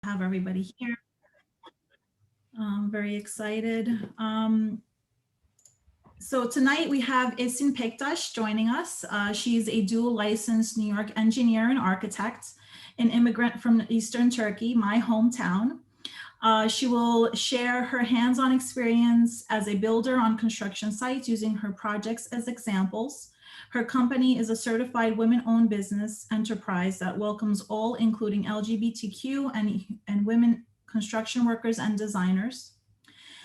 have everybody here. I'm very excited. So tonight we have Esin joining us. She's a dual licensed New York engineer and architect, an immigrant from Eastern Turkey, my hometown. She will share her hands-on experience as a builder on construction sites using her projects as examples. Her company is a certified women-owned business enterprise that welcomes all, including LGBTQ and women construction workers and designers.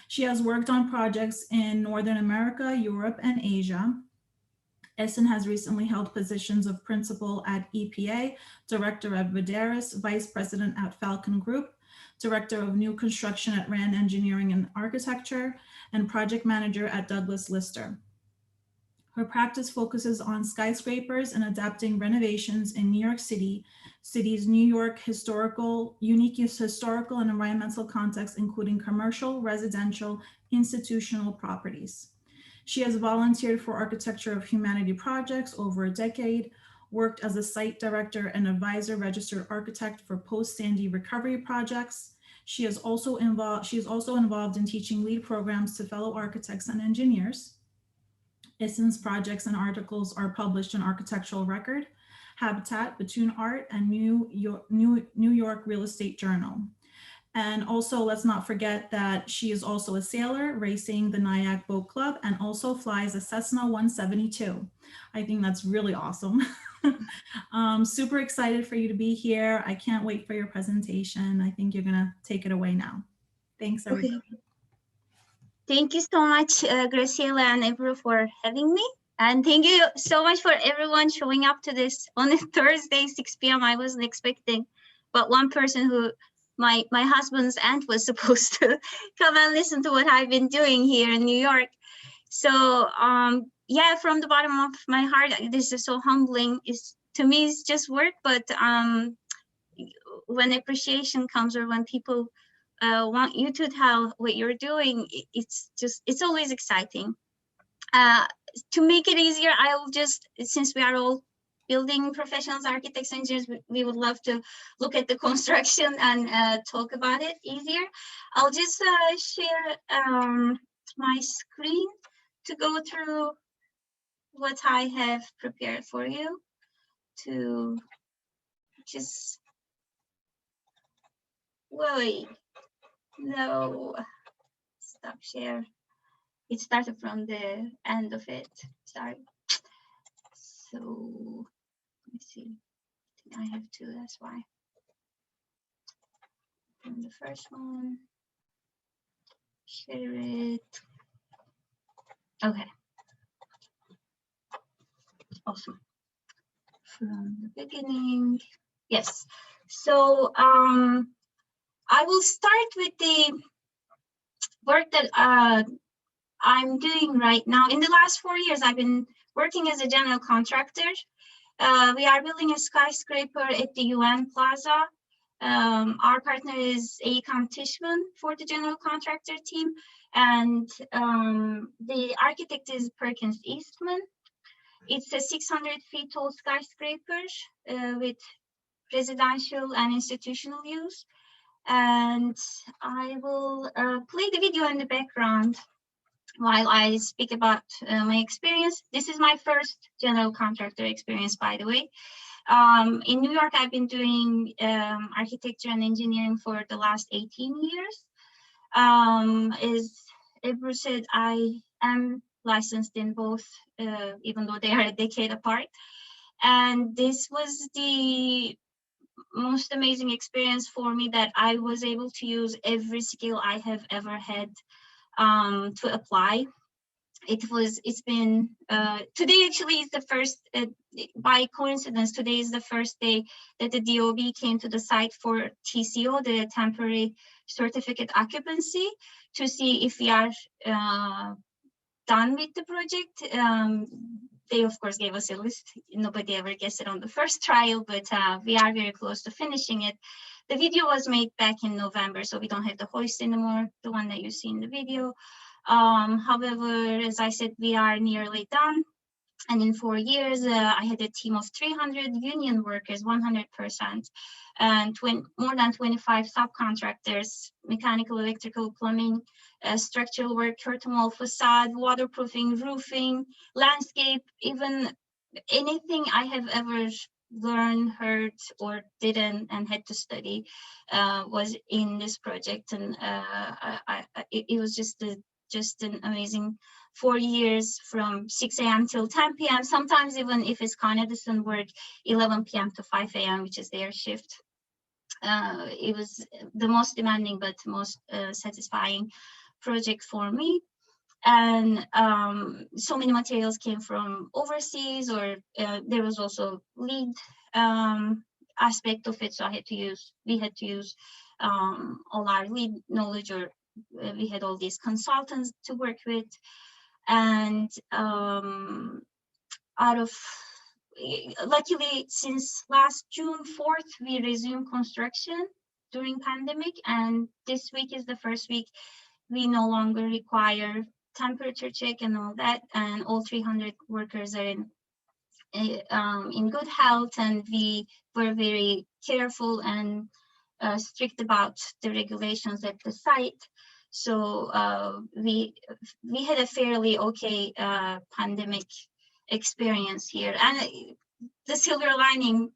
She has worked on projects in Northern America, Europe, and Asia. Esin has recently held positions of principal at EPA, director at Vidaris, vice president at Falcon Group, director of new construction at Rand Engineering and Architecture, and project manager at Douglas Lister. Her practice focuses on skyscrapers and adapting renovations in New York City's New York unique historical and environmental context, including commercial, residential, institutional properties. She has volunteered for Architecture of Humanity projects over a decade, worked as a site director and advisor registered architect for post-Sandy recovery projects. She is also involved in teaching lead programs to fellow architects and engineers. Esin's projects and articles are published in Architectural Record, Habitat, BetonArt, and New York Real Estate Journal. And also, let's not forget that she is also a sailor racing the Nyack Boat Club and also flies a Cessna 172. I think that's really awesome. Super excited for you to be here. I can't wait for your presentation. I think you're gonna take it away now. Thanks, everybody. Okay. Thank you so much, Graciela and Ebru, for having me. And thank you so much for everyone showing up to this on a Thursday, 6 p.m. I wasn't expecting, but one person who my husband's aunt was supposed to come and listen to what I've been doing here in New York. So yeah, from the bottom of my heart, this is so humbling. To me, it's just work, but when appreciation comes or when people want you to tell what you're doing, it's always exciting. To make it easier, I'll just, since we are all building professionals, architects, engineers, we would love to look at the construction and talk about it easier. I'll just share my screen to go through what I have prepared for you to just, wait, no, stop share. It started from the end of it, sorry. So let me see, I have two, that's why. From the first one, share it. Okay, awesome. From the beginning, yes. So I will start with the work that I'm doing right now. In the last 4 years, I've been working as a general contractor. We are building a skyscraper at the UN Plaza. Our partner is Econ Tishman for the general contractor team, and the architect is Perkins Eastman. It's a 600 feet tall skyscraper with residential and institutional use. And I will play the video in the background while I speak about my experience. This is my first general contractor experience, by the way. In New York, I've been doing architecture and engineering for the last 18 years. As Ebru said, I am licensed in both, even though they are a decade apart. And this was the most amazing experience for me, that I was able to use every skill I have ever had to apply. It's been today actually is the first, by coincidence, today is the first day that the DOB came to the site for TCO, the temporary certificate occupancy, to see if we are done with the project. They of course gave us a list. Nobody ever guessed it on the first trial, but we are very close to finishing it. The video was made back in November, so we don't have the hoist anymore, the one that you see in the video. However, as I said, we are nearly done. And in 4 years, I had a team of 300 union workers, 100%, and more than 25 subcontractors, mechanical, electrical, plumbing, structural work, curtain wall, facade, waterproofing, roofing, landscape, even anything I have ever learned, heard, or didn't and had to study was in this project. And it was just an amazing 4 years, from 6 a.m. till 10 p.m. Sometimes even if it's Con Edison work, 11 p.m. to 5 a.m., which is their shift. It was the most demanding but most satisfying project for me. And so many materials came from overseas, or there was also lead aspect of it. So we had to use all our lead knowledge, or we had all these consultants to work with. And luckily, since last June 4th, we resumed construction during pandemic. And this week is the first week we no longer require temperature check and all that. And all 300 workers are in good health. And we were very careful and strict about the regulations at the site. So we had a fairly okay pandemic experience here. And the silver lining,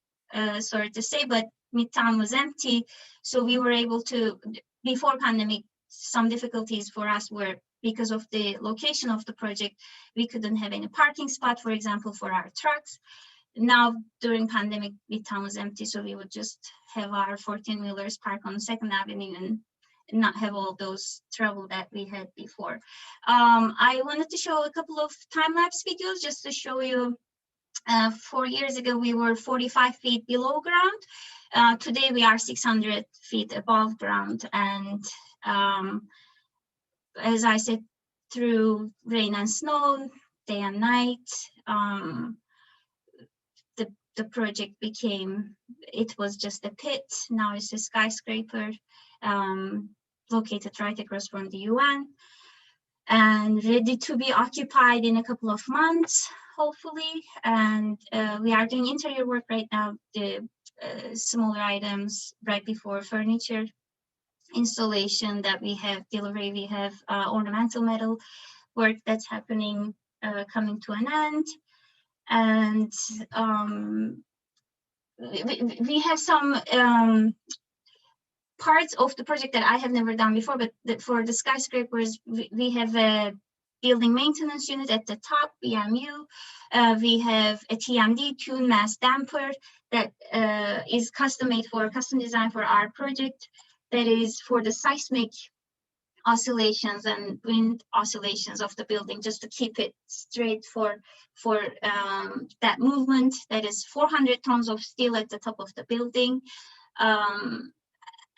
sorry to say, but Midtown was empty. So we were able to, before pandemic, some difficulties for us were because of the location of the project. We couldn't have any parking spot, for example, for our trucks. Now, during pandemic, Midtown was empty, so we would just have our 14-wheelers park on 2nd Avenue and not have all those trouble that we had before. I wanted to show a couple of time-lapse videos just to show you 4 years ago, we were 45 feet below ground. Today, we are 600 feet above ground. And as I said, through rain and snow, day and night, the project it was just a pit. Now it's a skyscraper located right across from the UN and ready to be occupied in a couple of months, hopefully. And we are doing interior work right now, the smaller items right before furniture installation that we have delivery. We have ornamental metal work that's happening, coming to an end. And we have some parts of the project that I have never done before, but for the skyscrapers, we have a building maintenance unit at the top, BMU. We have a TMD, tune mass damper, that is custom designed for our project, that is for the seismic oscillations and wind oscillations of the building, just to keep it straight for that movement. That is 400 tons of steel at the top of the building.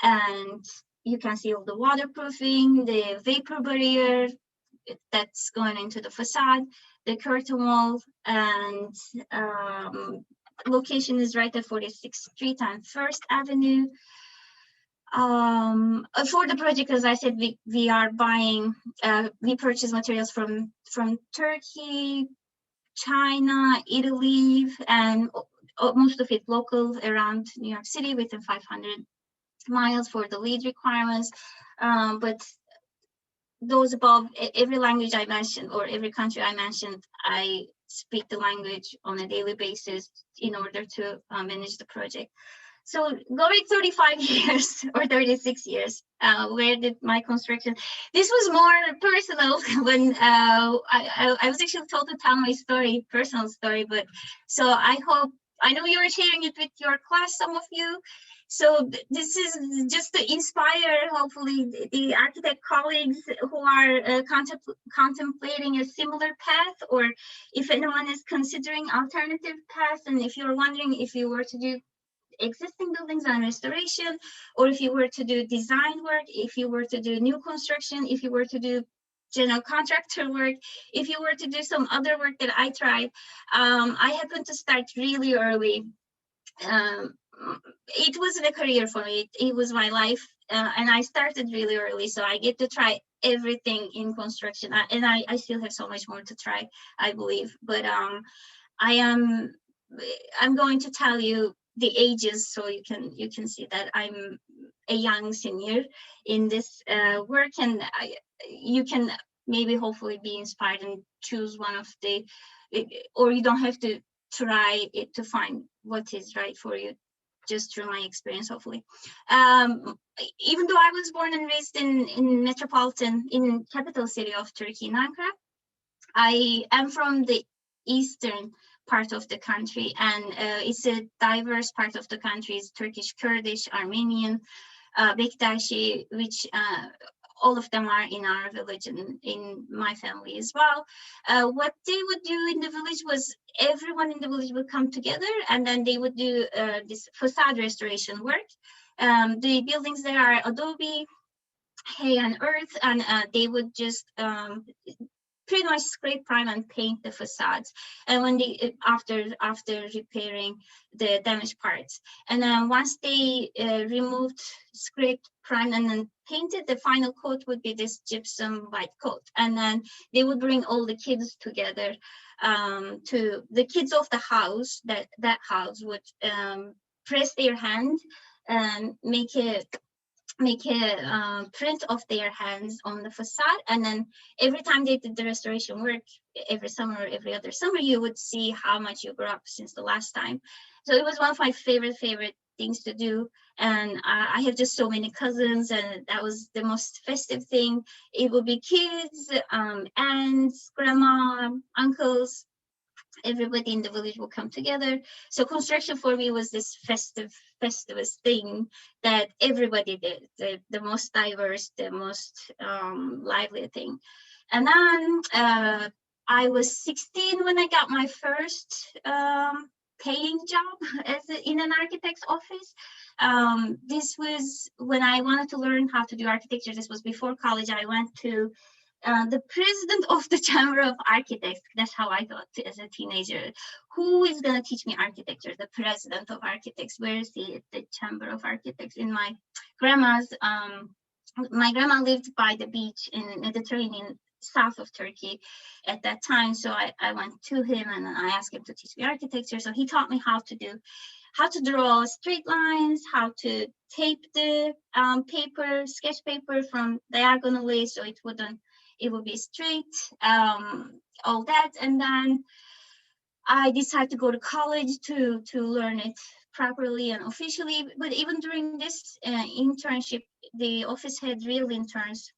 And you can see all the waterproofing, the vapor barrier that's going into the facade, the curtain wall, and location is right at 46th Street and 1st Avenue. For the project, as I said, we are buying, we purchase materials from Turkey, China, Italy, and most of it local around New York City, within 500 miles for the lead requirements. But those above, every language I mentioned or every country I mentioned, I speak the language on a daily basis in order to manage the project. So going 35 years or 36 years, where did my construction, this was more personal when I was actually told to tell my story, personal story, but so I know you are sharing it with your class, some of you. So this is just to inspire, hopefully, the architect colleagues who are contemplating a similar path, or if anyone is considering alternative paths, and if you're wondering if you were to do existing buildings and restoration, or if you were to do design work, if you were to do new construction, if you were to do general contractor work, if you were to do some other work that I tried. I happened to start really early. It wasn't a career for me, it was my life, and I started really early, so I get to try everything in construction, and I still have so much more to try, I believe. But I'm going to tell you the ages so you can see that I'm a young senior in this work, and you can maybe hopefully be inspired and choose one of the, or you don't have to try it to find what is right for you, just through my experience, hopefully. Even though I was born and raised in capital city of Turkey, Ankara, I am from the eastern part of the country, and it's a diverse part of the country. It's Turkish, Kurdish, Armenian, Bektashi, which all of them are in our village and in my family as well. What they would do in the village was everyone in the village would come together, and then they would do this facade restoration work. The buildings there are adobe, hay and earth, and they would just pretty much scrape, prime, and paint the facades. And when they after repairing the damaged parts, and then once they removed, scraped, primed, and then painted, the final coat would be this gypsum white coat. And then they would bring all the kids together. To the kids of the house, that house would press their hand and make a print of their hands on the facade. And then every time they did the restoration work, every summer or every other summer, you would see how much you grew up since the last time. So it was one of my favorite things to do. And I have just so many cousins, and that was the most festive thing. It would be kids, aunts, grandma, uncles, everybody in the village will come together. So construction for me was this festivus thing that everybody did, the most diverse, the most lively thing. And then I was 16 when I got my first paying job in an architect's office. This was when I wanted to learn how to do architecture. This was before college. I went to the president of the Chamber of Architects. That's how I thought as a teenager. Who is going to teach me architecture? The president of architects. Where is he? At the Chamber of Architects. In my grandma's, my grandma lived by the beach in the Mediterranean, south of Turkey at that time. So I went to him and I asked him to teach me architecture. So he taught me how to draw straight lines, how to tape the paper, sketch paper from diagonally so it would be straight, all that. And then I decided to go to college to learn it properly and officially. But even during this internship, the office had real interns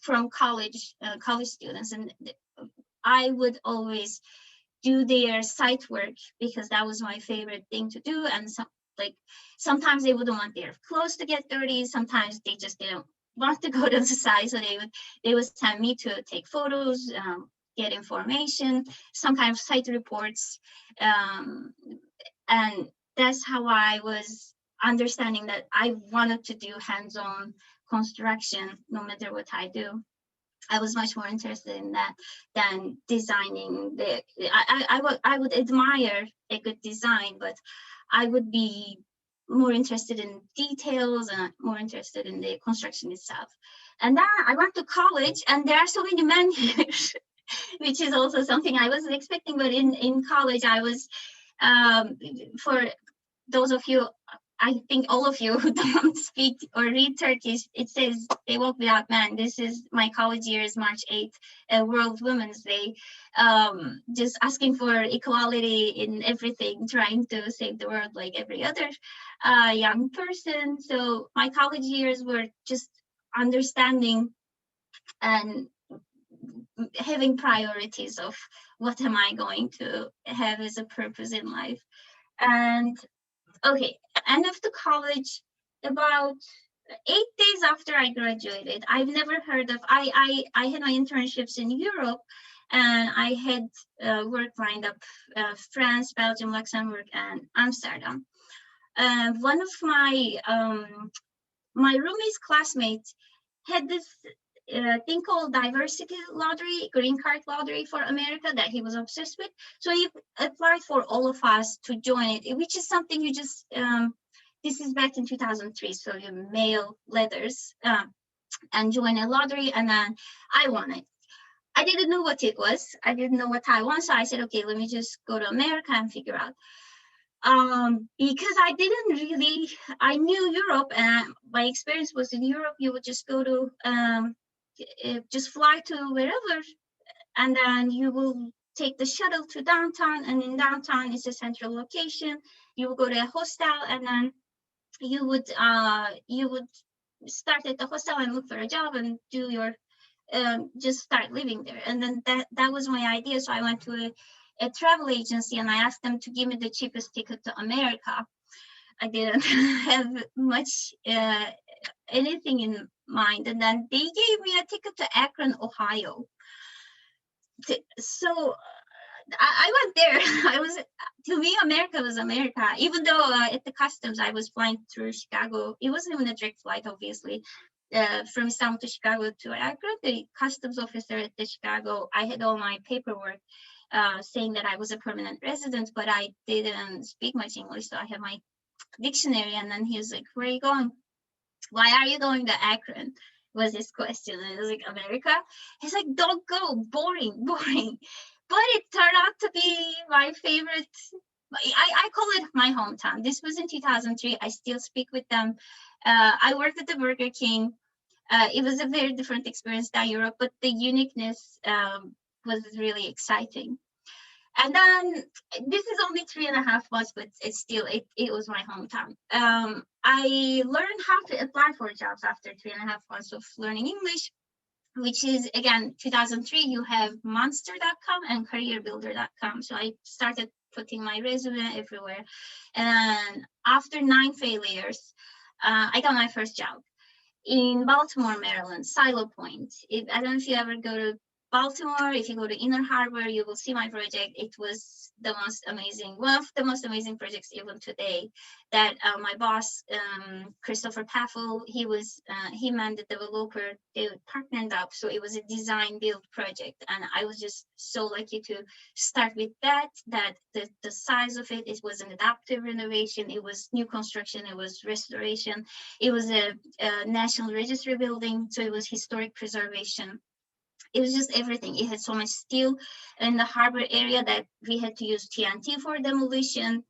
from college students, and I would always do their site work because that was my favorite thing to do. And sometimes they wouldn't want their clothes to get dirty. Sometimes they just didn't want to go to the site, so they would send me to take photos, get information, some kind of site reports, and that's how I was understanding that I wanted to do hands-on construction no matter what I do. I was much more interested in that than designing. I would admire a good design, but I would be more interested in details and more interested in the construction itself. And then I went to college, and there are so many men here, which is also something I wasn't expecting. But in college, I was, for those of you, I think all of you who don't speak or read Turkish, it says they walk without men. This is my college years, March 8th, World Women's Day, just asking for equality in everything, trying to save the world like every other young person. So my college years were just understanding and having priorities of what am I going to have as a purpose in life. And okay, end of the college, about 8 days after I graduated, I've never heard of, I had my internships in Europe, and I had work lined up, France, Belgium, Luxembourg, and Amsterdam. One of my roommate's classmates had this thing called diversity lottery, green card lottery for America that he was obsessed with. So he applied for all of us to join it, which is something you just, this is back in 2003. So you mail letters and join a lottery, and then I won it. I didn't know what it was. I didn't know what I want, so I said, okay, let me just go to America and figure out. Because I didn't really, I knew Europe, and my experience was in Europe. You would just go to, just fly to wherever, and then you will take the shuttle to downtown, and in downtown is a central location. You will go to a hostel, and then you would start at the hostel and look for a job and do your just start living there. And then that was my idea. So I went to a travel agency and I asked them to give me the cheapest ticket to America. I didn't have much anything in mind, and then they gave me a ticket to Akron, Ohio. So I went there. I was, to me, America was America. Even though at the customs I was flying through Chicago, it wasn't even a direct flight, obviously. From Istanbul to Chicago to Akron, the customs officer at the Chicago, I had all my paperwork saying that I was a permanent resident, but I didn't speak much English, so I have my dictionary. And then he was like, "Where are you going? Why are you going to Akron?" Was his question. And I was like, "America?" He's like, "Don't go, boring, boring." But it turned out to be my favorite. I call it my hometown. This was in 2003. I still speak with them. I worked at the Burger King. It was a very different experience than Europe, but the uniqueness was really exciting. And then this is only 3.5 months, but it's still, it was my hometown. I learned how to apply for jobs after 3.5 months of learning English, which is, again, 2003, you have monster.com and careerbuilder.com. So I started putting my resume everywhere. And after 9 failures, I got my first job in Baltimore, Maryland, Silo Point. I don't know if you ever go to Baltimore. If you go to Inner Harbor, you will see my project. It was the most amazing, one of the most amazing projects even today. That my boss, Christopher Paffel, he and the developer, they partnered up. So it was a design build project, and I was just so lucky to start with that. That the size of it was an adaptive renovation. It was new construction. It was restoration. It was a National Registry building, so it was historic preservation. It was just everything. It had so much steel in the harbor area that we had to use TNT for demolition.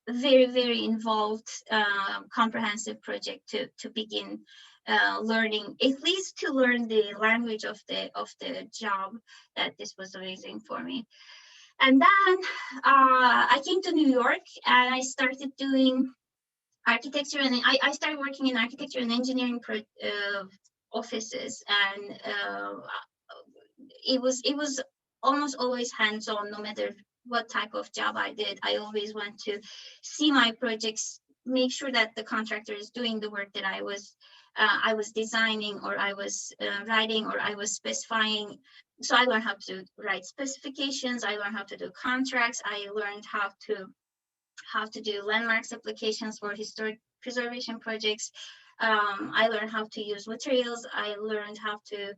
Very, very involved, comprehensive project to begin learning, at least to learn the language of the job. That this was amazing for me. And then I came to New York and I started doing architecture, and I started working in architecture and engineering offices, and it was almost always hands-on. No matter what type of job I did, I always went to see my projects, make sure that the contractor is doing the work that I was designing, or I was writing, or I was specifying. So I learned how to write specifications. I learned how to do contracts. I learned how to do landmarks applications for historic preservation projects. I learned how to use materials. I learned how to,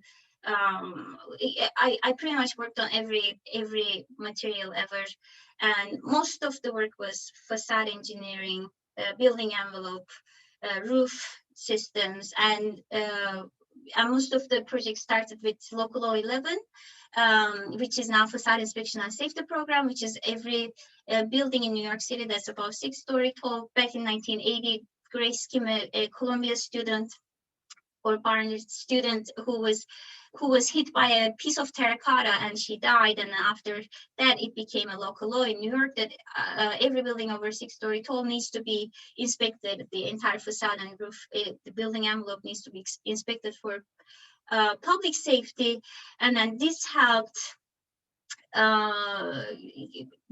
I pretty much worked on every material ever. And most of the work was facade engineering, building envelope, roof systems, and most of the projects started with Local Law 11, which is now facade inspection and safety program, which is every building in New York City that's above 6-story tall. Back in 1980, Grace Kim, a Columbia student or Barnes student who was hit by a piece of terracotta and she died. And after that, it became a local law in New York that every building over 6-story tall needs to be inspected. The entire facade and roof, the building envelope needs to be inspected for public safety. And then this helped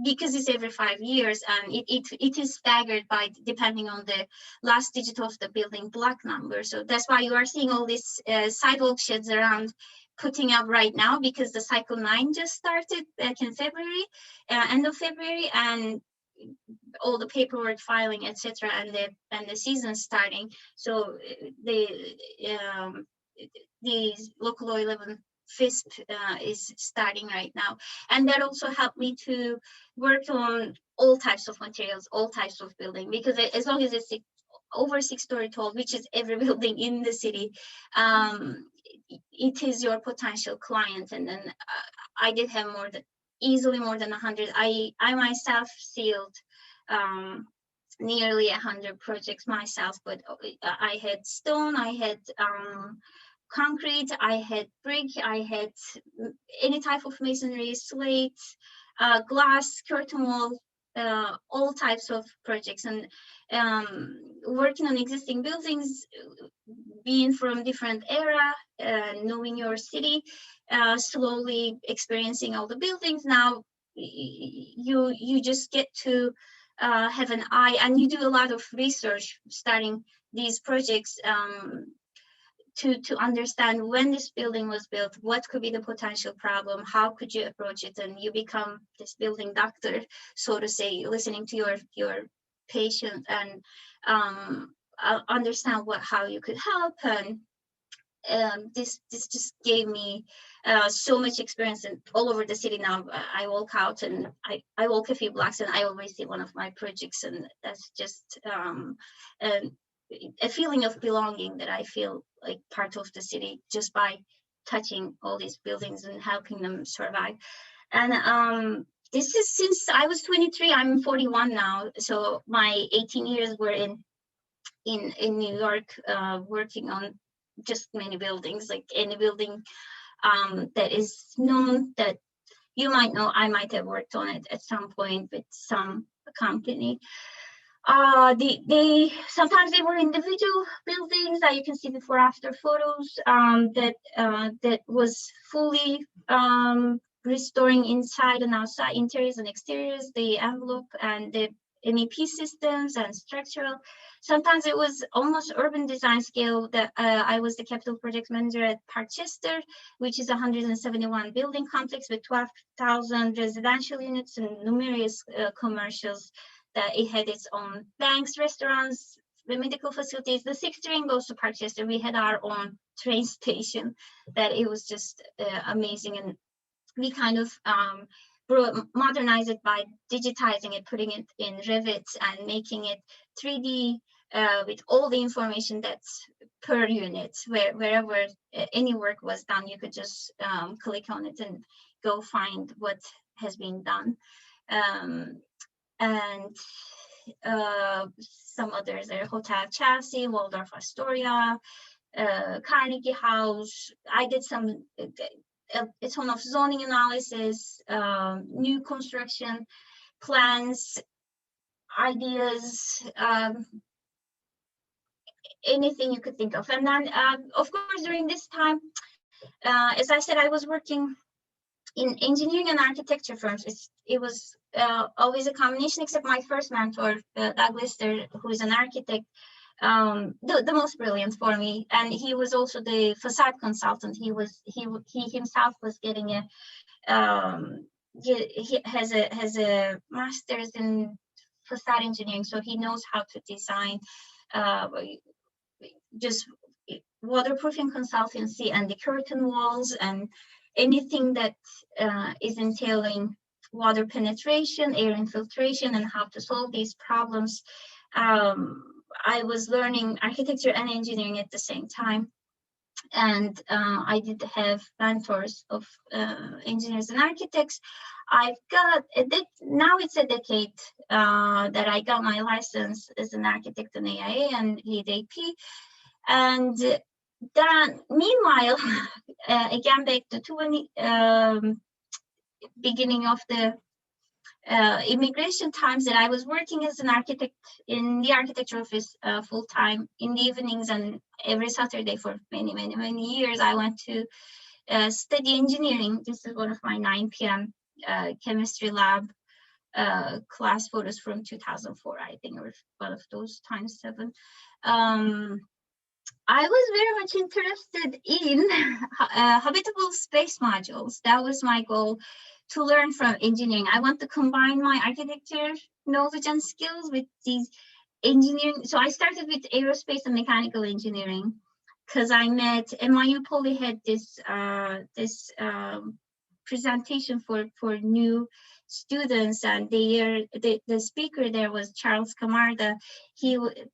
because it's every 5 years, and it is staggered by depending on the last digit of the building block number. So that's why you are seeing all these sidewalk sheds around putting up right now, because the cycle 9 just started back in February, end of February, and all the paperwork filing, etc., and the season starting. So the Local Law 11 FISP is starting right now, and that also helped me to work on all types of materials, all types of building, because as long as it's over 6-story tall, which is every building in the city, it is your potential client. And then I did have easily more than 100. I myself sealed nearly 100 projects myself, but I had stone, I had concrete, I had brick, I had any type of masonry, slate, glass, curtain wall, all types of projects. And working on existing buildings, being from different era, knowing your city, slowly experiencing all the buildings. Now you just get to have an eye, and you do a lot of research starting these projects, to understand when this building was built, what could be the potential problem, how could you approach it, and you become this building doctor, so to say, listening to your patient, and understand how you could help. And this just gave me so much experience all over the city. Now I walk out and I walk a few blocks and I always see one of my projects, and that's just a feeling of belonging, that I feel like part of the city just by touching all these buildings and helping them survive. And this is since I was 23. I'm 41 now, so my 18 years were in New York, working on just many buildings, like any building that is known that you might know. I might have worked on it at some point with some company. Sometimes they were individual buildings that you can see before after photos, that was fully restoring inside and outside, interiors and exteriors, the envelope and the MEP systems and structural. Sometimes it was almost urban design scale. That I was the capital project manager at Parkchester, which is a 171 building complex with 12,000 residential units and numerous commercials. That it had its own banks, restaurants, the medical facilities. The 6th train goes to Parkchester. We had our own train station. That it was just amazing, and we kind of modernize it by digitizing it, putting it in Revit and making it 3D with all the information that's per unit. Wherever any work was done, you could just click on it and go find what has been done. And some others are Hotel Chelsea, Waldorf Astoria, Carnegie House. I did a ton of zoning analysis, new construction plans, ideas, anything you could think of. And then, of course, during this time, as I said, I was working in engineering and architecture firms. It was always a combination, except my first mentor, Doug Lister, who is an architect, the most brilliant for me, and he was also the facade consultant. He himself was getting he has a master's in facade engineering, so he knows how to design just waterproofing consultancy and the curtain walls and anything that is entailing water penetration, air infiltration, and how to solve these problems. I was learning architecture and engineering at the same time, and I did have mentors of engineers and architects. I've got now it's a decade that I got my license as an architect in AIA and lead AP, and then meanwhile, again back to beginning of the immigration times, that I was working as an architect in the architecture office full time in the evenings, and every Saturday for many years I went to study engineering. This is one of my 9 p.m. Chemistry lab class photos from 2004, I think, or one of those times 7. I was very much interested in habitable space modules. That was my goal, to learn from engineering. I want to combine my architecture knowledge and skills with these engineering. So I started with aerospace and mechanical engineering, because I met NYU Poly had this presentation for new students, and the speaker there was Charles Camarda.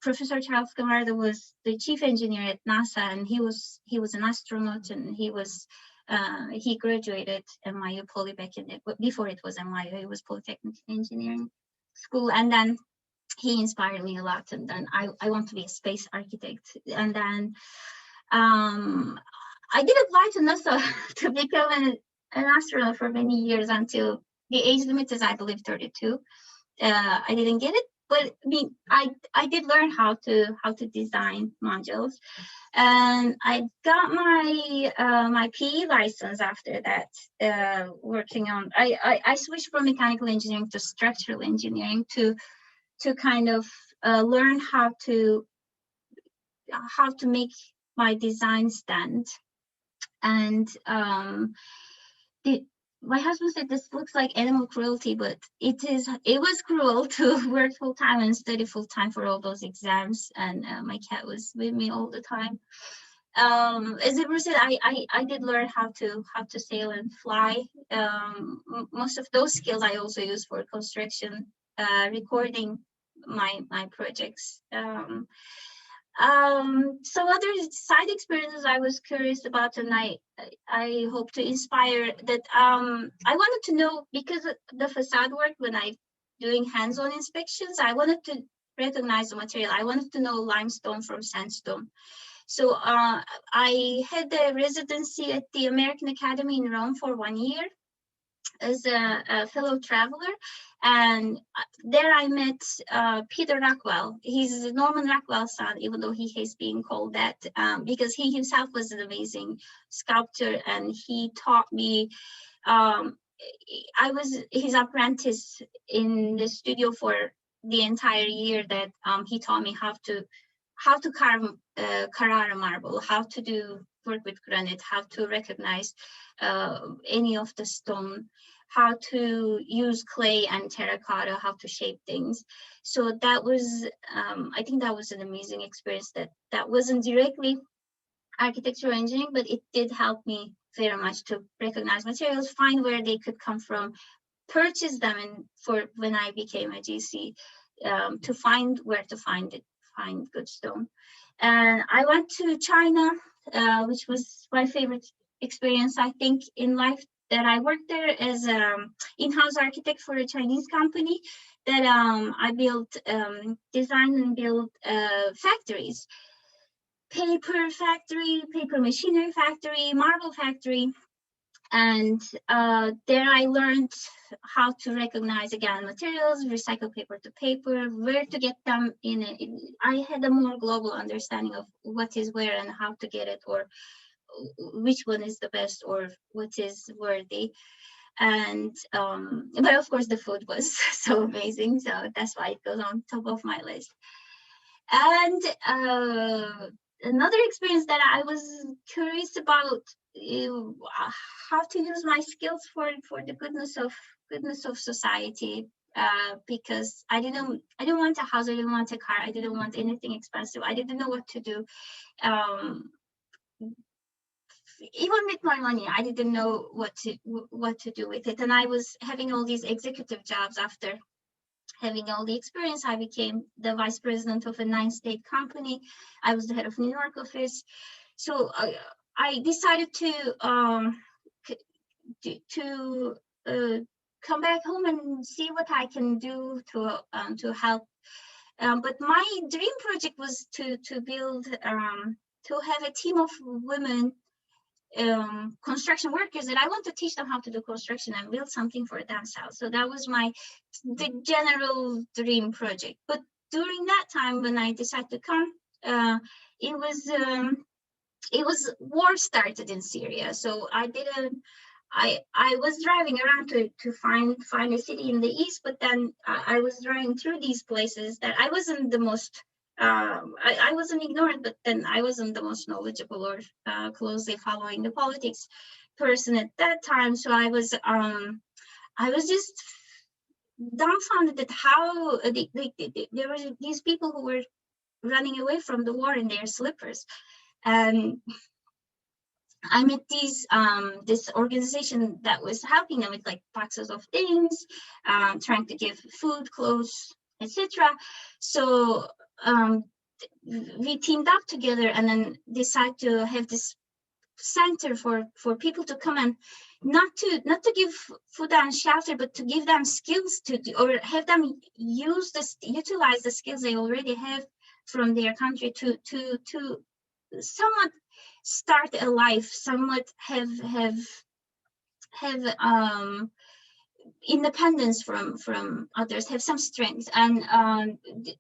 Professor Charles Camarda was the chief engineer at NASA, and he was an astronaut, and he graduated MIU Poly back before it was MIU. It was Polytechnic Engineering School, and then he inspired me a lot. And then I want to be a space architect. And then I did apply to NASA to become an astronaut for many years until the age limit is, I believe, 32. I didn't get it, but I mean, I did learn how to design modules, and I got my PE license after that. Working on, I switched from mechanical engineering to structural engineering to kind of learn how to make my design stand. And my husband said this looks like animal cruelty, but it was cruel to work full time and study full time for all those exams. And my cat was with me all the time. As Ibra said, I did learn how to sail and fly. Most of those skills I also use for construction, recording my projects. Some other side experiences I was curious about, and I hope to inspire that. I wanted to know, because of the facade work, when I doing hands-on inspections, I wanted to recognize the material. I wanted to know limestone from sandstone. So I had a residency at the American Academy in Rome for 1 year as a fellow traveler, and there I met Peter Rockwell. He's Norman Rockwell's son, even though he hates being called that, because he himself was an amazing sculptor, and he taught me. I was his apprentice in the studio for the entire year that he taught me how to carve Carrara marble, how to do work with granite, how to recognize any of the stone, how to use clay and terracotta, how to shape things. So that was, I think that was an amazing experience. That wasn't directly architectural engineering, but it did help me very much to recognize materials, find where they could come from, purchase them, and for when I became a GC, to find where to find good stone. And I went to China, which was my favorite experience, I think, in life. That I worked there as in-house architect for a Chinese company. That I built, design and build factories, paper factory, paper machinery factory, marble factory. And there I learned how to recognize, again, materials, recycle paper to paper, where to get them I had a more global understanding of what is where and how to get it, or which one is the best, or what is worthy. And but of course the food was so amazing, so that's why it goes on top of my list. And another experience that I was curious about, how to use my skills for the goodness of society, because I didn't want a house, I didn't want a car, I didn't want anything expensive, I didn't know what to do. Even with my money, I didn't know what to do with it. And I was having all these executive jobs. After having all the experience, I became the vice president of a 9-state company. I was the head of New York office. So I decided to come back home and see what I can do to help. But my dream project was to build, to have a team of women construction workers, and I want to teach them how to do construction and build something for themselves. So that was the general dream project. But during that time, when I decided to come, it was war started in Syria. So I was driving around to find a city in the east, but then I was driving through these places that I wasn't the most I wasn't ignorant, but then I wasn't the most knowledgeable or closely following the politics person at that time. So I was just dumbfounded at how there were these people who were running away from the war in their slippers, and I met this organization that was helping them with like boxes of things, trying to give food, clothes, etc. So we teamed up together and then decided to have this center for people to come and not to give food and shelter, but to give them skills to do, or have them utilize the skills they already have from their country to somewhat start a life, somewhat have independence from others, have some strength. And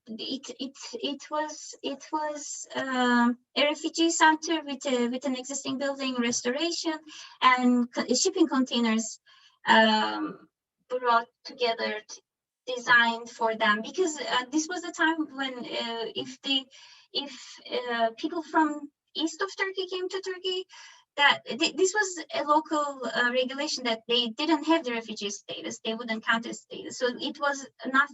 it was a refugee center with an existing building, restoration, and shipping containers brought together, designed for them, because this was the time when if people from east of Turkey came to Turkey, that this was a local regulation that they didn't have the refugee status, they wouldn't count as status. So it was not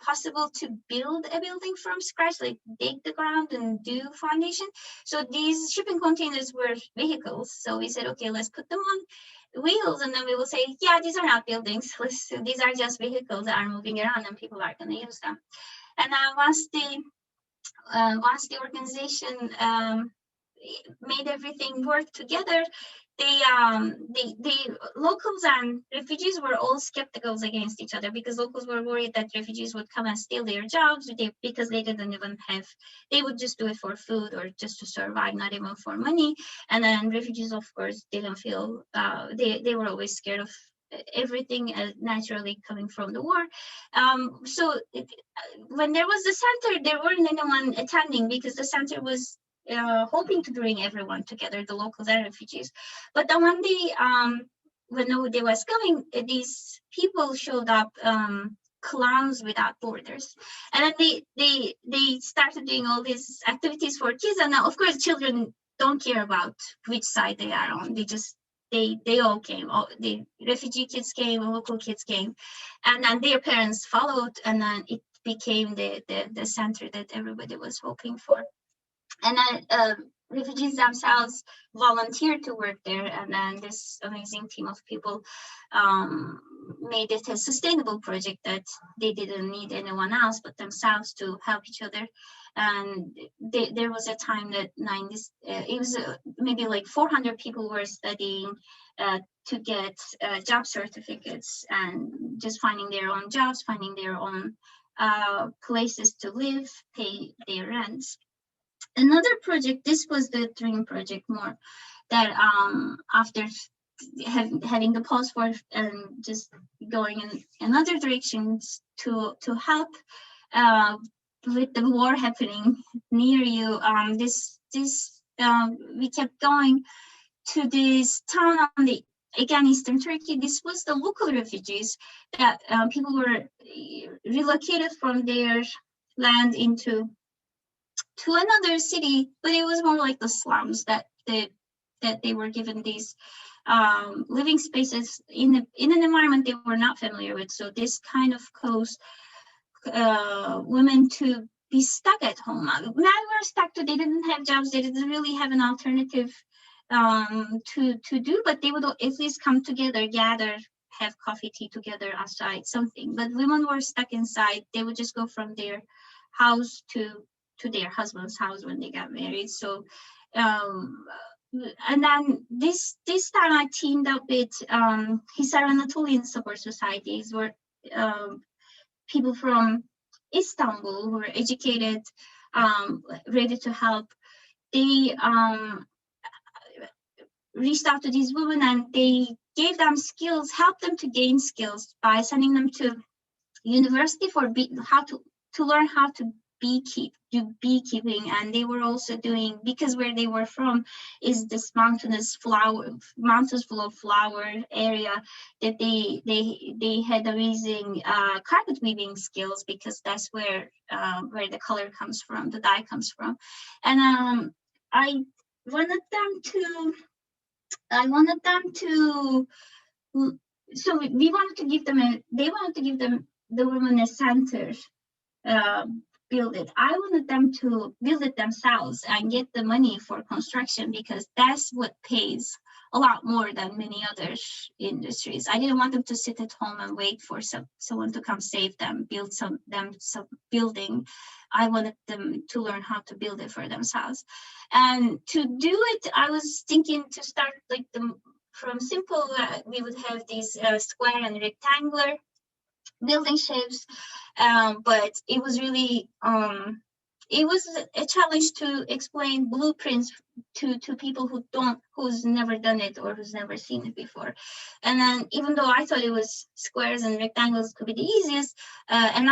possible to build a building from scratch, like dig the ground and do foundation. So these shipping containers were vehicles. So we said, okay, let's put them on wheels, and then we will say, yeah, these are not buildings. These are just vehicles that are moving around and people are going to use them. And once the organization made everything work together, the locals and refugees were all skeptical against each other, because locals were worried that refugees would come and steal their jobs, because they didn't even have, they would just do it for food or just to survive, not even for money. And then refugees, of course, didn't feel, they were always scared of everything naturally coming from the war. So when there was the center, there weren't anyone attending, because the center was hoping to bring everyone together, the locals and refugees. But then one day, when nobody was coming, these people showed up, Clowns Without Borders, and then they started doing all these activities for kids. And now, of course, children don't care about which side they are on. They all came. All the refugee kids came, local kids came, and then their parents followed, and then it became the center that everybody was hoping for. And then refugees themselves volunteered to work there, and then this amazing team of people made it a sustainable project, that they didn't need anyone else but themselves to help each other. And there was a time that it was maybe like 400 people were studying to get job certificates, and just finding their own jobs, finding their own places to live, pay their rents. Another project, this was the dream project more, that after having the pause for and just going in another directions to help with the war happening near you. We kept going to this town on the, again, Eastern Turkey. This was the local refugees that people were relocated from their land to another city, but it was more like the slums, that they were given these living spaces in an environment they were not familiar with. So this kind of caused women to be stuck at home. Men were stuck too. They didn't have jobs. They didn't really have an alternative to do, but they would at least come together, gather, have coffee, tea together outside, something. But women were stuck inside. They would just go from their house to their husband's house when they got married. So and then this time I teamed up with Hisar Anatolian Support Societies, where people from Istanbul who were educated, ready to help. They reached out to these women, and they gave them skills, helped them to gain skills by sending them to university for how to learn how to do beekeeping. And they were also doing, because where they were from is this mountains full of flower area, that they had amazing carpet weaving skills, because that's where the color comes from, the dye comes from. And I wanted them to so we wanted to give them they wanted to give them, the women, a center build it. I wanted them to build it themselves and get the money for construction, because that's what pays a lot more than many other industries. I didn't want them to sit at home and wait for someone to come save them, build some building. I wanted them to learn how to build it for themselves. And to do it, I was thinking to start like from simple, we would have these square and rectangular building shapes, but it was really it was a challenge to explain blueprints to people who's never done it or who's never seen it before. And then, even though I thought it was squares and rectangles could be the easiest, an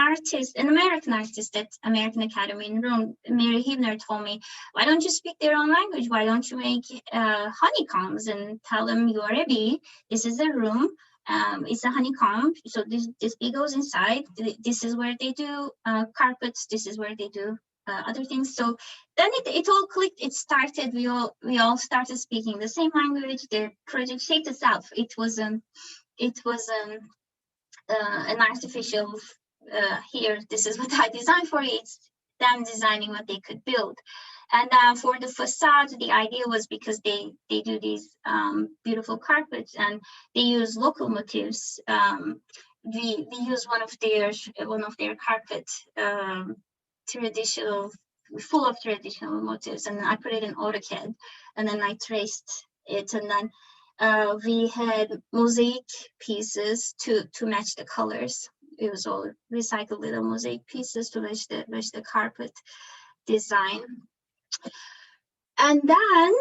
American artist at American Academy in Rome, Mary Hibner, told me, why don't you speak their own language? Why don't you make honeycombs and tell them you are a bee, this is a room, it's a honeycomb, so this bee goes inside, this is where they do carpets, this is where they do other things. So then it all clicked. It started. We all started speaking the same language. The project shaped itself. It wasn't an artificial. Here, this is what I designed for it. It's them designing what they could build. And for the facade, the idea was, because they do these beautiful carpets and they use local motifs. We use one of their carpet. Full of traditional motifs, and I put it in AutoCAD, and then I traced it, and then we had mosaic pieces to match the colors. It was all recycled little mosaic pieces to match the carpet design. And then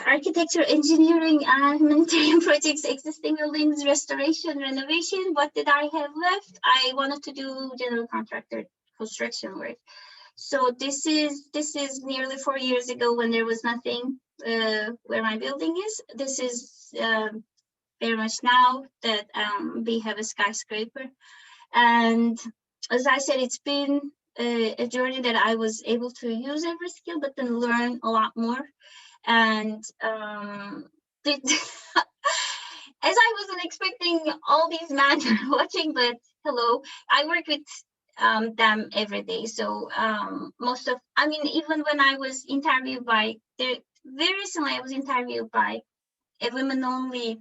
architecture, engineering, and humanitarian projects, existing buildings, restoration, renovation. What did I have left? I wanted to do general contractor construction work. So this is nearly 4 years ago, when there was nothing where my building is. This is very much now that we have a skyscraper. And as I said, it's been a journey that I was able to use every skill, but then learn a lot more. And as I wasn't expecting all these men watching, but hello, I work with them every day. So even when I was interviewed very recently, I was interviewed by a women-only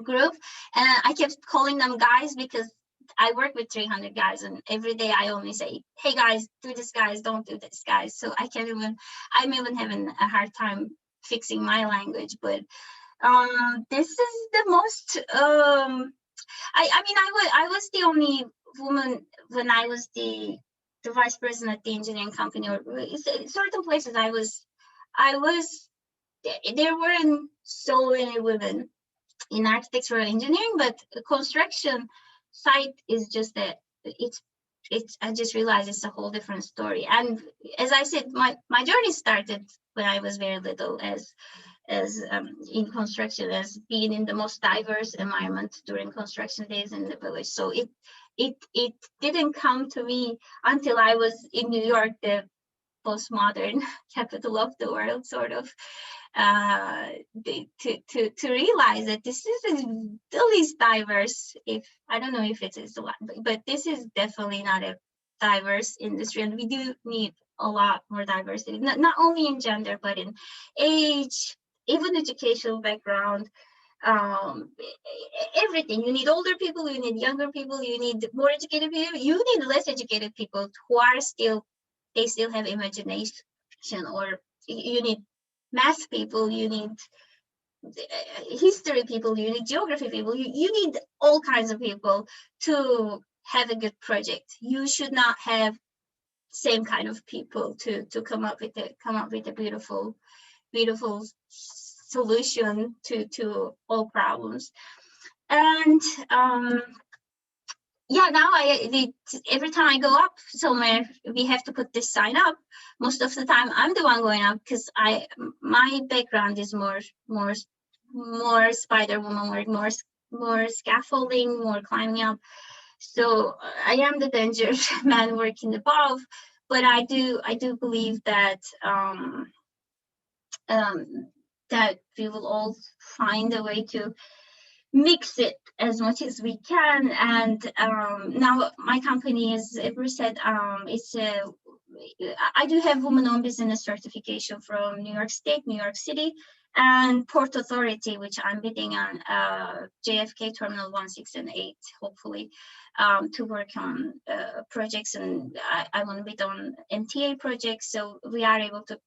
group, and I kept calling them guys, because I work with 300 guys, and every day I only say, hey guys, do this, guys, don't do this, guys. So I'm even having a hard time fixing my language. But this is the most I was the only woman when I was the vice president at the engineering company, or certain places there weren't so many women in architecture or engineering, but the construction site is just I just realized it's a whole different story. And as I said, my journey started when I was very little, as in construction, as being in the most diverse environment during construction days in the village. So it didn't come to me until I was in New York, the postmodern capital of the world, sort of, to realize that this is the least diverse. I don't know if it is a lot, but this is definitely not a diverse industry, and we do need a lot more diversity, not only in gender, but in age, even educational background, everything. You need older people, you need younger people, you need more educated people, you need less educated people who are still have imagination, or you need math people, you need history people, you need geography people, you need all kinds of people to have a good project. You should not have same kind of people to come up with a beautiful solution to all problems. And now every time I go up somewhere, we have to put this sign up. Most of the time I'm the one going up, because my background is more spiderwoman work, more scaffolding, more climbing up. So I am the danger man working above, but I do believe that that we will all find a way to mix it as much as we can. And now my company is, Ever said, it's a I do have woman-owned business certification from New York State, New York City, and Port Authority, which I'm bidding on JFK Terminal 1, 6, and 8, hopefully, to work on projects. And I want to bid on MTA projects, so we are able to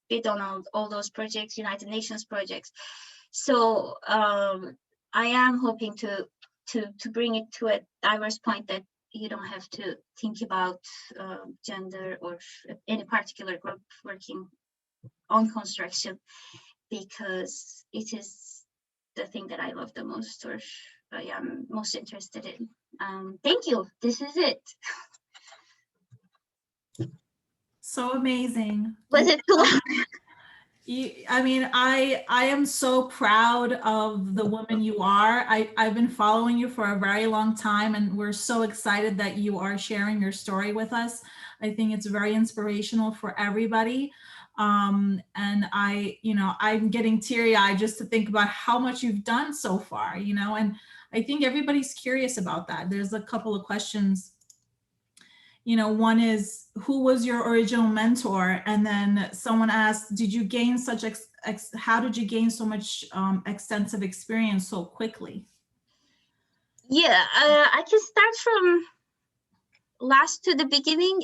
bid on all those projects, United Nations projects. So I am hoping to bring it to a diverse point that you don't have to think about gender or any particular group working on construction, because it is the thing that I love the most, or I am most interested in. Thank you. This is it. So amazing. Was it too long? I mean, I am so proud of the woman you are. I've been following you for a very long time, and we're so excited that you are sharing your story with us. I think it's very inspirational for everybody. And I'm getting teary-eyed just to think about how much you've done so far, and I think everybody's curious about that. There's a couple of questions. One is, who was your original mentor? And then someone asked, did you gain such how did you gain so much extensive experience so quickly? Yeah, I can start from last to the beginning.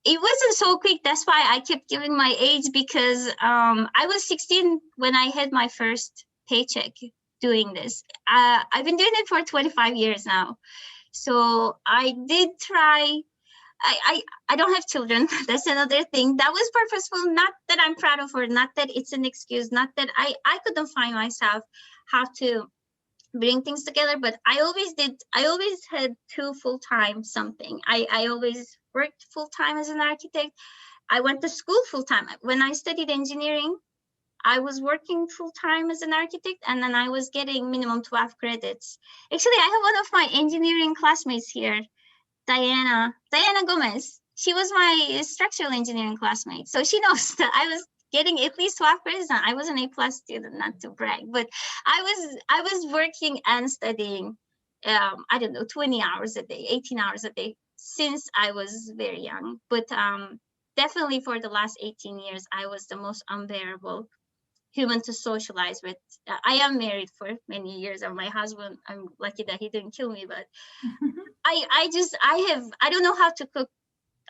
It wasn't so quick. That's why I kept giving my age, because I was 16 when I had my first paycheck doing this. I've been doing it for 25 years now. So I did try. I don't have children. That's another thing. That was purposeful. Not that I'm proud of, or not that it's an excuse. Not that I couldn't find myself how to bring things together. But I always did. I always had two full-time something. I always worked full-time as an architect. I went to school full-time. When I studied engineering, I was working full-time as an architect, and then I was getting minimum 12 credits. Actually, I have one of my engineering classmates here, Diana Gomez. She was my structural engineering classmate. So she knows that I was getting at least 12 credits. I was an A+ student, not to brag, but I was working and studying, I don't know, 20 hours a day, 18 hours a day since I was very young. But definitely for the last 18 years, I was the most unbearable human to socialize with. I am married for many years, and my husband, I'm lucky that he didn't kill me, but I don't know how to cook.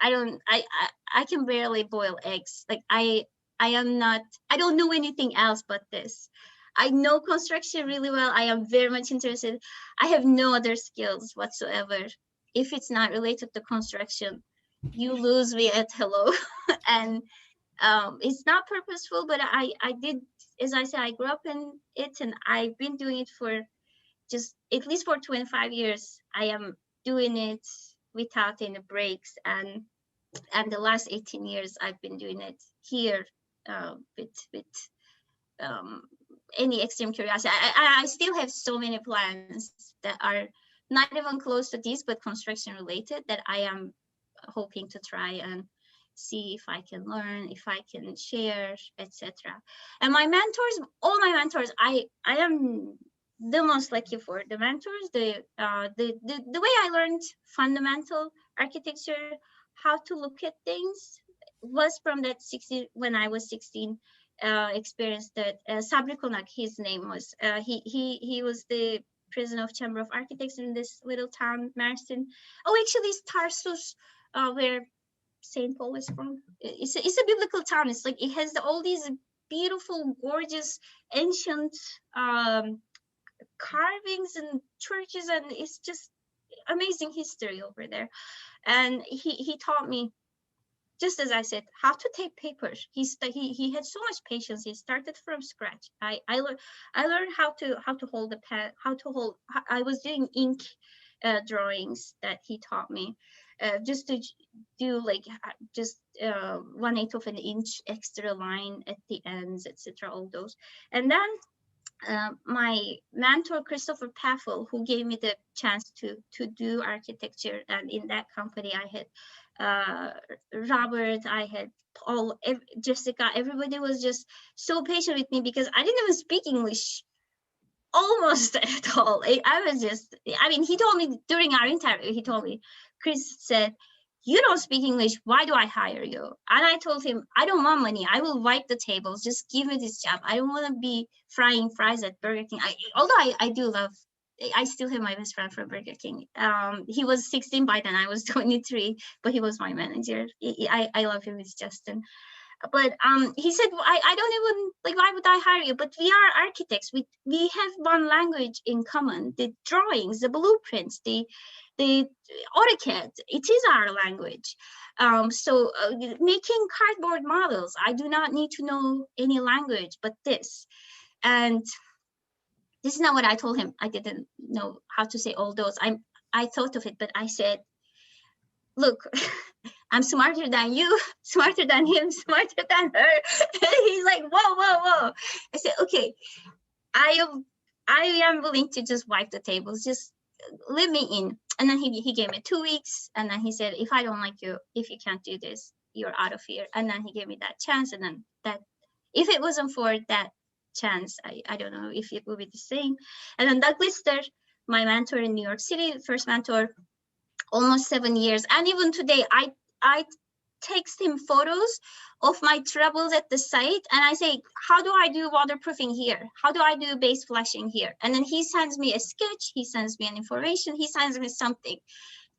I can barely boil eggs. Like I don't know anything else but this. I know construction really well. I am very much interested. I have no other skills whatsoever. If it's not related to construction, you lose me at hello. And it's not purposeful, but I did, as I said, I grew up in it, and I've been doing it for just at least for 25 years. I am doing it without any breaks, and the last 18 years I've been doing it here with any extreme curiosity. I still have so many plans that are not even close to these, but construction related, that I am hoping to try and see if I can learn, if I can share, etc. And my mentors, all my mentors, I am the most lucky for the mentors. The way I learned fundamental architecture, how to look at things, was from that 16, when I was 16, experience that Sabri Konak, his name was, he was the president of Chamber of Architects in this little town, Mersin. Oh, actually, it's Tarsus, where St. Paul is from. It's a biblical town. It's like it has all these beautiful, gorgeous, ancient carvings and churches, and it's just amazing history over there. And he taught me, just as I said, how to take paper. He had so much patience. He started from scratch. I learned how to hold the pen, I was doing ink drawings that he taught me, just to do like just 1/8 of an inch extra line at the ends, etc. All those. And then my mentor, Christopher Paffel, who gave me the chance to do architecture, and in that company I had Robert, I had Paul, Jessica. Everybody was just so patient with me, because I didn't even speak English almost at all. I was just, I mean, he told me during our interview, he told me, Chris said, you don't speak English. Why do I hire you? And I told him, I don't want money. I will wipe the tables. Just give me this job. I don't want to be frying fries at Burger King. Although I do love, I still have my best friend from Burger King. He was 16 by then. I was 23, but he was my manager. I love him. It's Justin. But he said, I don't even, like, why would I hire you? But we are architects. We have one language in common, the drawings, the blueprints, the AutoCAD. It is our language. So making cardboard models, I do not need to know any language but this. And this is not what I told him. I didn't know how to say all those. I thought of it, but I said, look, I'm smarter than you, smarter than him, smarter than her. He's like, whoa, whoa, whoa. I said, okay, I am willing to just wipe the tables. Just let me in. And then he gave me 2 weeks. And then he said, if I don't like you, if you can't do this, you're out of here. And then he gave me that chance. And then that, if it wasn't for that chance, I don't know if it would be the same. And then Doug Lister, my mentor in New York City, first mentor, almost 7 years. And even today, I text him photos of my troubles at the site. And I say, how do I do waterproofing here? How do I do base flashing here? And then he sends me a sketch. He sends me an information. He sends me something.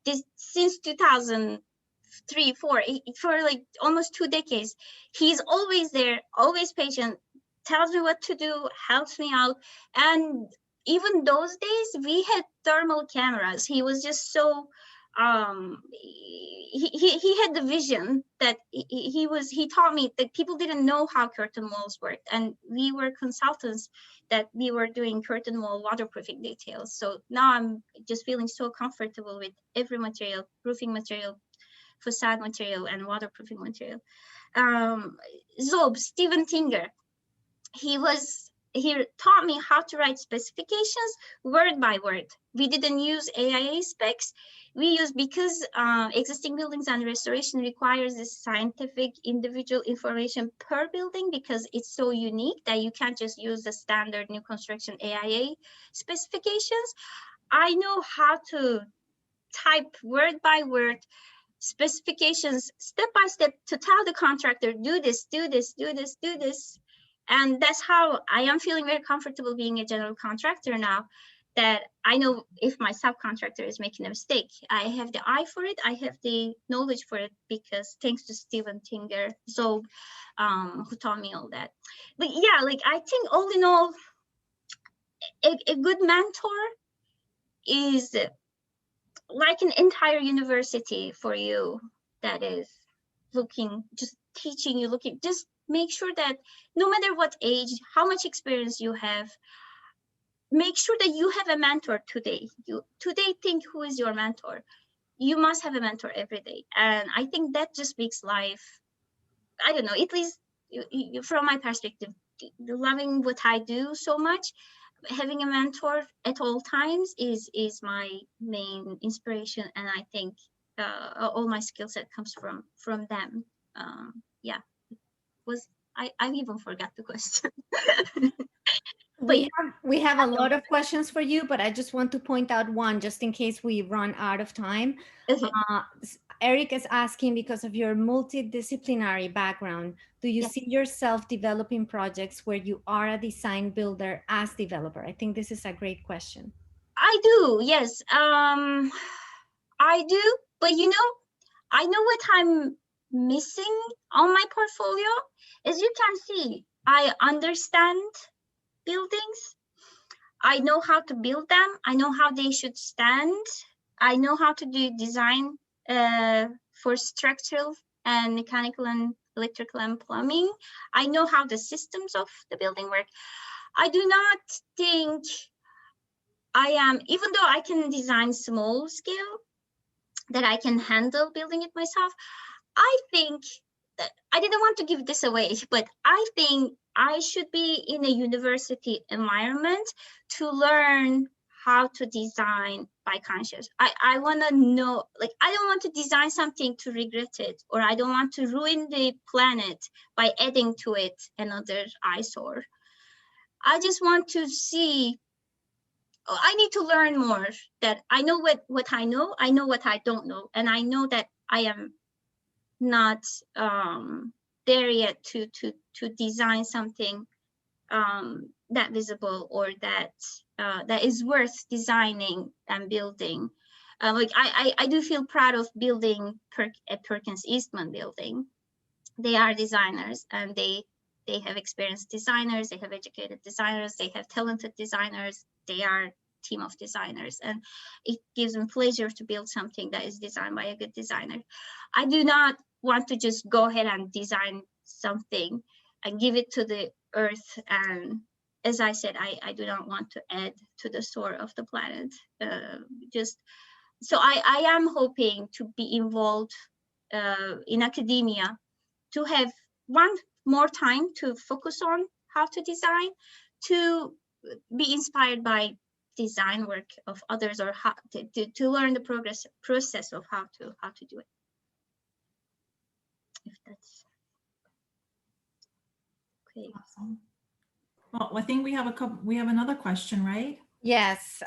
This since 2003, 4, for like almost 2 decades. He's always there, always patient, tells me what to do, helps me out. And even those days, we had thermal cameras. He was just so, he had the vision that he taught me that people didn't know how curtain walls worked, and we were consultants that we were doing curtain wall waterproofing details. So now I'm just feeling so comfortable with every material, roofing material, facade material, and waterproofing material. Zob, Steven Tinger, he taught me how to write specifications word by word. We didn't use AIA specs. We used, because existing buildings and restoration requires this scientific individual information per building, because it's so unique that you can't just use the standard new construction AIA specifications. I know how to type word by word specifications step by step to tell the contractor, do this, do this, do this, do this. And that's how I am feeling very comfortable being a general contractor now, that I know if my subcontractor is making a mistake, I have the eye for it. I have the knowledge for it, because thanks to Steven Tinger, Zob, who taught me all that. But yeah, like, I think all in all, a good mentor is like an entire university for you that is looking, just teaching you, just make sure that no matter what age, how much experience you have, make sure that you have a mentor today. You today think, who is your mentor? You must have a mentor every day. And I think that just makes life, I don't know, at least from my perspective, loving what I do so much, having a mentor at all times is my main inspiration. And I think all my skill set comes from them. Yeah, I even forgot the question. We have a lot of questions for you, but I just want to point out one, just in case we run out of time. Okay. Eric is asking, because of your multidisciplinary background, do you see yourself developing projects where you are a design builder as developer? I think this is a great question. I do, yes. I do, but you know, I know what I'm missing on my portfolio. As you can see, I understand buildings. I know how to build them. I know how they should stand. I know how to do design for structural and mechanical and electrical and plumbing. I know how the systems of the building work. I do not think I am, even though I can design small scale, that I can handle building it myself. I think that I didn't want to give this away, but I think I should be in a university environment to learn how to design by conscious. I want to know, like, I don't want to design something to regret it, or I don't want to ruin the planet by adding to it another eyesore. I just want to see, I need to learn more, that I know what I know what I don't know, and I know that I am not there yet to design something that visible or that that is worth designing and building. Like I do feel proud of building at Perkins Eastman building. They are designers, and they have experienced designers, they have educated designers, they have talented designers, they are a team of designers, and it gives them pleasure to build something that is designed by a good designer. I do not want to just go ahead and design something and give it to the earth, and as I said, I do not want to add to the soar of the planet. Just so I am hoping to be involved in academia, to have one more time to focus on how to design, to be inspired by design work of others, or how to learn the process of how to do it. If that's okay. Awesome. Well, I think we have another question, right? Yes,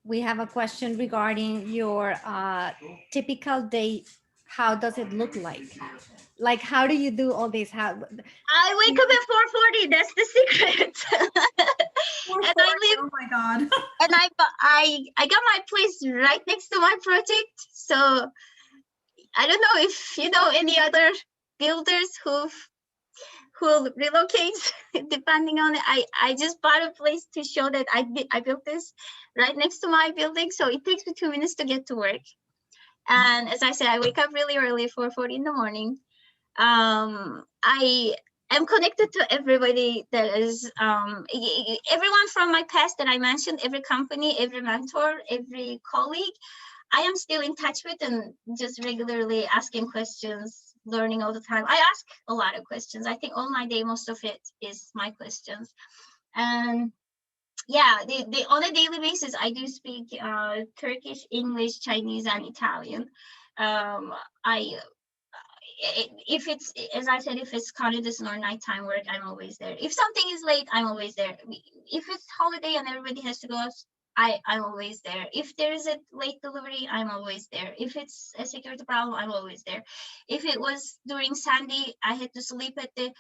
we have a question regarding your typical day. How does it look like? Like, how do you do all this? How? I wake up at 4:40. That's the secret. And I live. Oh my God. And I got my place right next to my project. So I don't know if you know any other builders who relocate depending on it. I just bought a place to show that I built this right next to my building. So it takes me 2 minutes to get to work. And as I said, I wake up really early, 4:40 in the morning. I am connected to everybody that is everyone from my past that I mentioned, every company, every mentor, every colleague. I am still in touch with, and just regularly asking questions, learning all the time. I ask a lot of questions. I think all my day, most of it is my questions. And yeah, on a daily basis, I do speak Turkish, English, Chinese, and Italian. If it's, as I said, if it's communism or nighttime work, I'm always there. If something is late, I'm always there. If it's holiday and everybody has to go, I'm always there. If there is a late delivery, I'm always there. If it's a security problem, I'm always there. If it was during Sandy, I had to sleep at the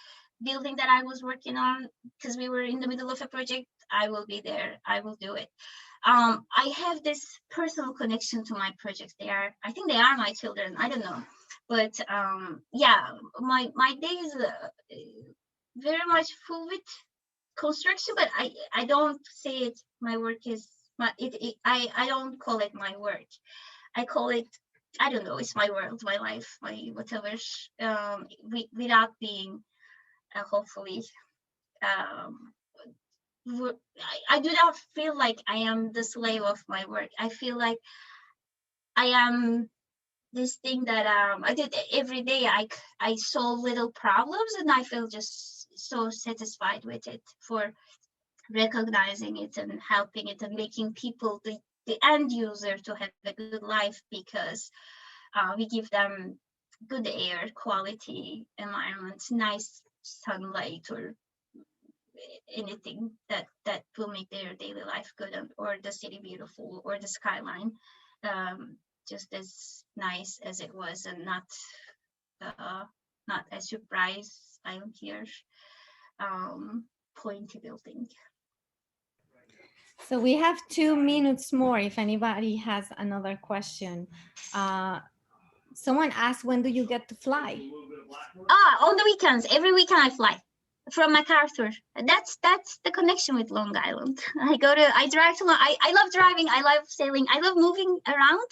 building that I was working on because we were in the middle of a project, I will be there. I will do it. I have this personal connection to my projects. I think they are my children. I don't know. But yeah, my day is very much full with construction, but I don't say it. My work is I don't call it my work. I call it, I don't know. It's my world, my life, my whatever. Without being hopefully. I do not feel like I am the slave of my work. I feel like I am this thing that I did every day. I solve little problems, and I feel just so satisfied with it, for recognizing it and helping it and making people, the end user, to have a good life, because we give them good air, quality environment, nice sunlight, or anything that will make their daily life good, or the city beautiful, or the skyline just as nice as it was, and not a surprise I'm here pointy building. So we have 2 minutes more if anybody has another question. Someone asked, when do you get to fly? On the weekends. Every weekend I fly from MacArthur. That's the connection with Long Island. I drive to I love driving, I love sailing, I love moving around.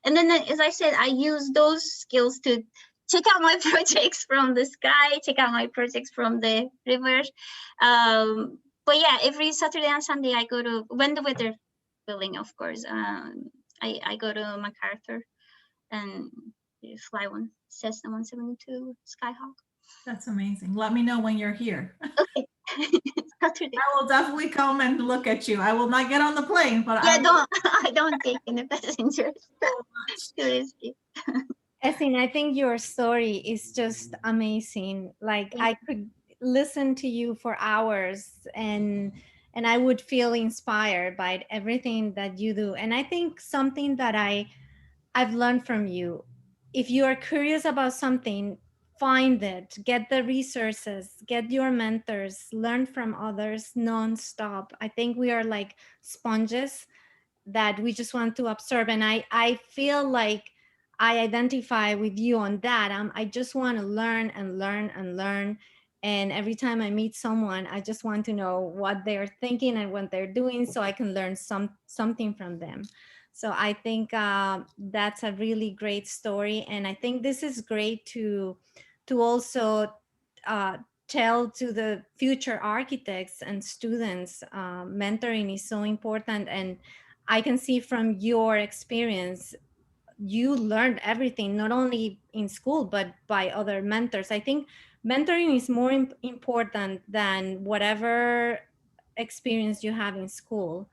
And then, as I said, I use those skills to check out my projects from the sky, check out my projects from the river. But yeah, every Saturday and Sunday I go to, when the weather willing, of course, I go to MacArthur and fly one Cessna 172 Skyhawk. That's amazing. Let me know when you're here. Okay. Saturday. I will definitely come and look at you. I will not get on the plane, but yeah, I don't take any passengers. Too risky. Esin, I think your story is just amazing. Like, I could listen to you for hours, and I would feel inspired by everything that you do. And I think something that I've learned from you, if you are curious about something, find it, get the resources, get your mentors, learn from others nonstop. I think we are like sponges that we just want to observe. And I feel like I identify with you on that. I just want to learn and learn and learn. And every time I meet someone, I just want to know what they're thinking and what they're doing so I can learn something from them. So I think that's a really great story. And I think this is great to also uh, tell to the future architects and students, mentoring is so important. And I can see from your experience, you learned everything, not only in school, but by other mentors. I think mentoring is more important than whatever experience you have in school,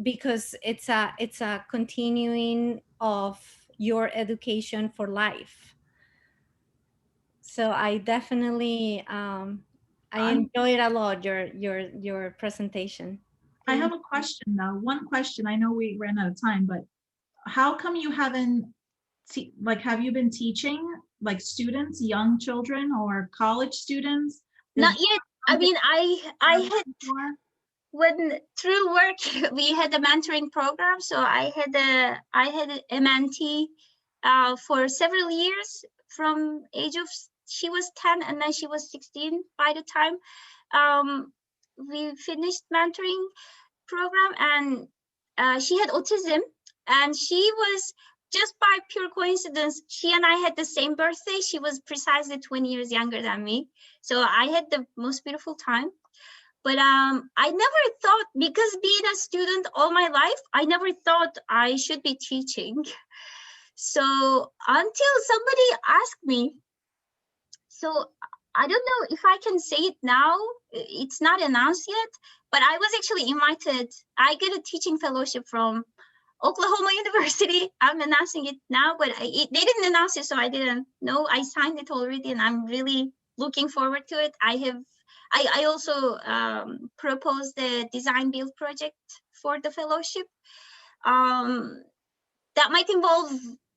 because it's a continuing of your education for life. So I definitely I I'm- enjoyed a lot your presentation. I have a question though. One question. I know we ran out of time, but how come you haven't like have you been teaching like students, young children or college students? Not Is yet. I something mean, I you're had looking for? when through work we had a mentoring program, so I had a mentee for several years from age of she was 10 and then she was 16 by the time we finished mentoring program. And she had autism, and she was, just by pure coincidence, she and I had the same birthday. She was precisely 20 years younger than me, so I had the most beautiful time. But I never thought, because being a student all my life, I never thought I should be teaching. So until somebody asked me, so I don't know if I can say it now. It's not announced yet, but I was actually invited. I get a teaching fellowship from Oklahoma University. I'm announcing it now, but they didn't announce it, so I didn't know. I signed it already, and I'm really looking forward to it. I also proposed the design build project for the fellowship. That might involve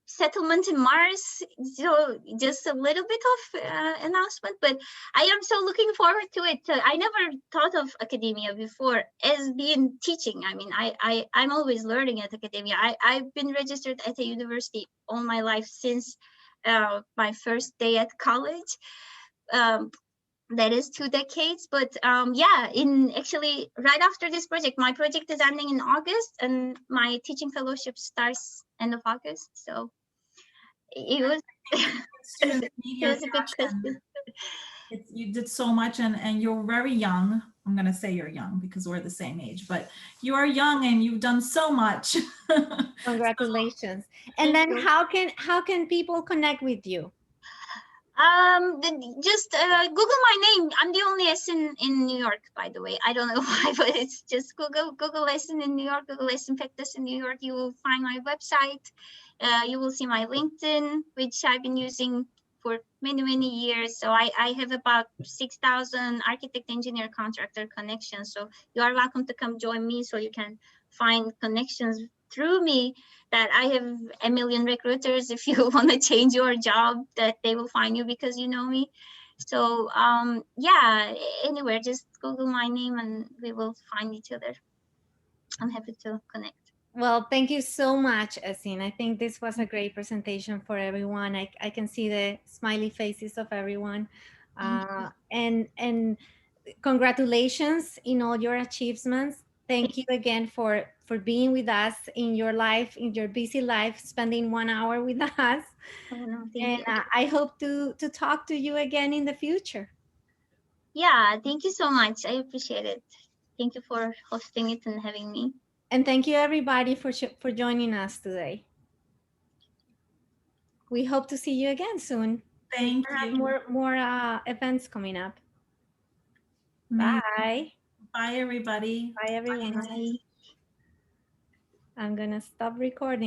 settlement in Mars, so just a little bit of announcement, but I am so looking forward to it. I never thought of academia before as being teaching. I mean, I'm always learning at academia. I've been registered at a university all my life since my first day at college. That is 2 decades, but yeah, in actually right after this project, my project is ending in August and my teaching fellowship starts end of August. So it was Students it need your was a big passion. question. You did so much and you're very young. I'm going to say you're young because we're the same age, but you are young and you've done so much. Congratulations. And then how can people connect with you? Just Google my name. I'm the only Esin in New York, by the way. I don't know why, but it's just Google Esin in New York, Google Esin Pektas in New York. You will find my website. You will see my LinkedIn, which I've been using for many years. So I have about 6,000 architect, engineer, contractor connections. So you are welcome to come join me so you can find connections through me, that I have a million recruiters. If you want to change your job, that they will find you because you know me. So yeah, anywhere, just Google my name and we will find each other. I'm happy to connect. Well, thank you so much, Esin. I think this was a great presentation for everyone. I can see the smiley faces of everyone. And congratulations in all your achievements. Thank you again for being with us in your life, in your busy life, spending 1 hour with us. Oh, no, And thank you. I hope to talk to you again in the future. Yeah, thank you so much. I appreciate it. Thank you for hosting it and having me. And thank you everybody for joining us today. We hope to see you again soon. Thank We're gonna you. have more events coming up. Amazing. Bye. Bye, everybody. Bye, everyone. Bye. I'm gonna stop recording.